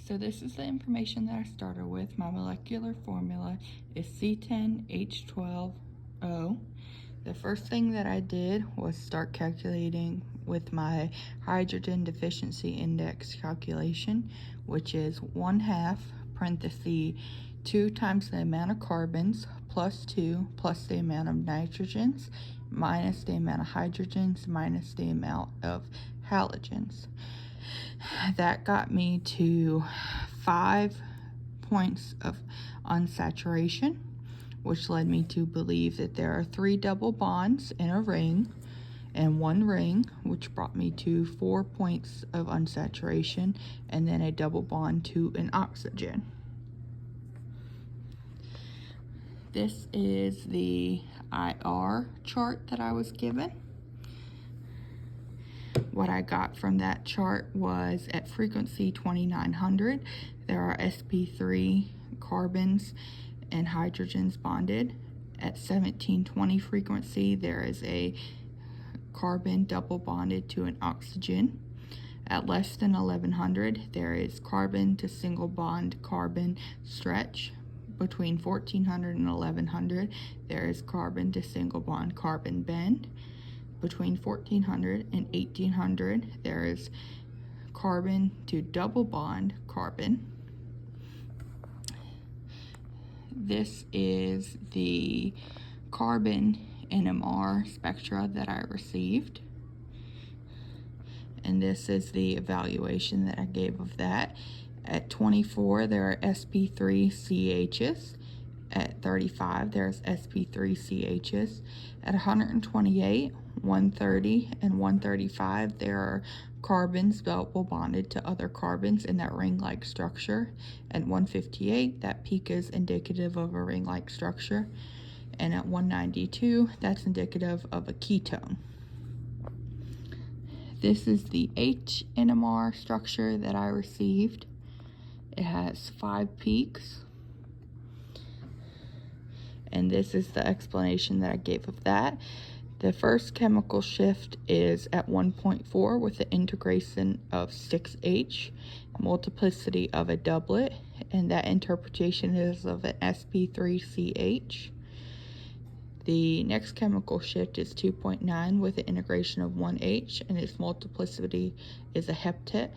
So this is the information that I started with. My molecular formula is C10H12O. The first thing that I did was start calculating with my hydrogen deficiency index calculation, which is 1/2 parenthesis 2 times the amount of carbons plus 2 plus the amount of nitrogens minus the amount of hydrogens minus the amount of halogens. That got me to 5 points of unsaturation, which led me to believe that there are 3 double bonds in a ring and 1 ring, which brought me to 4 points of unsaturation, and then a double bond to an oxygen. This is the IR chart that I was given. What I got from that chart was at frequency 2900, there are sp3 carbons and hydrogens bonded. At 1720 frequency, there is a carbon double bonded to an oxygen. At less than 1100, there is carbon to single bond carbon stretch. Between 1400 and 1100, there is carbon to single bond carbon bend. Between 1400 and 1800, there is carbon to double bond carbon. This is the carbon NMR spectra that I received. And this is the evaluation that I gave of that. At 24, there are sp3CHs. At 35, there's sp3CHs. At 128, 130, and 135, there are carbons double bonded to other carbons in that ring-like structure. At 158, that peak is indicative of a ring-like structure. And at 192, that's indicative of a ketone. This is the H NMR structure that I received. It has 5 peaks. And this is the explanation that I gave of that. The first chemical shift is at 1.4 with the integration of 6H, multiplicity of a doublet, and that interpretation is of an sp3CH. The next chemical shift is 2.9 with the integration of 1H, and its multiplicity is a heptet.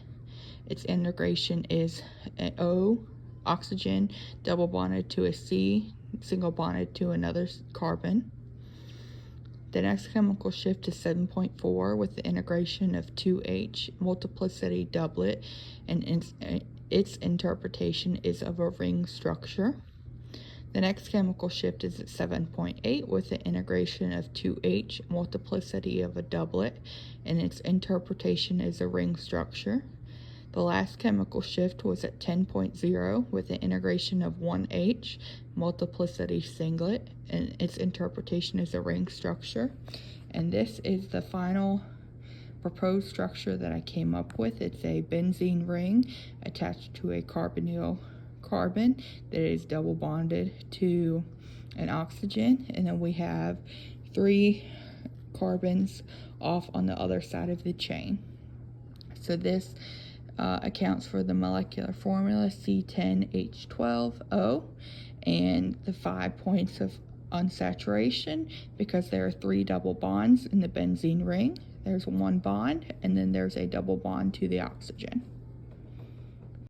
Its integration is an O, oxygen, double bonded to a C, single bonded to another carbon. The next chemical shift is 7.4 with the integration of 2H, multiplicity doublet, and its interpretation is of a ring structure. The next chemical shift is at 7.8 with the integration of 2H, multiplicity of a doublet, and its interpretation is a ring structure. The last chemical shift was at 10.0 with the integration of 1H, multiplicity singlet, and its interpretation is a ring structure. And this is the final proposed structure that I came up with. It's a benzene ring attached to a carbonyl carbon that is double bonded to an oxygen, and then we have 3 carbons off on the other side of the chain. So this accounts for the molecular formula C10H12O and the 5 points of unsaturation because there are 3 double bonds in the benzene ring. There's 1 bond, and then there's a double bond to the oxygen.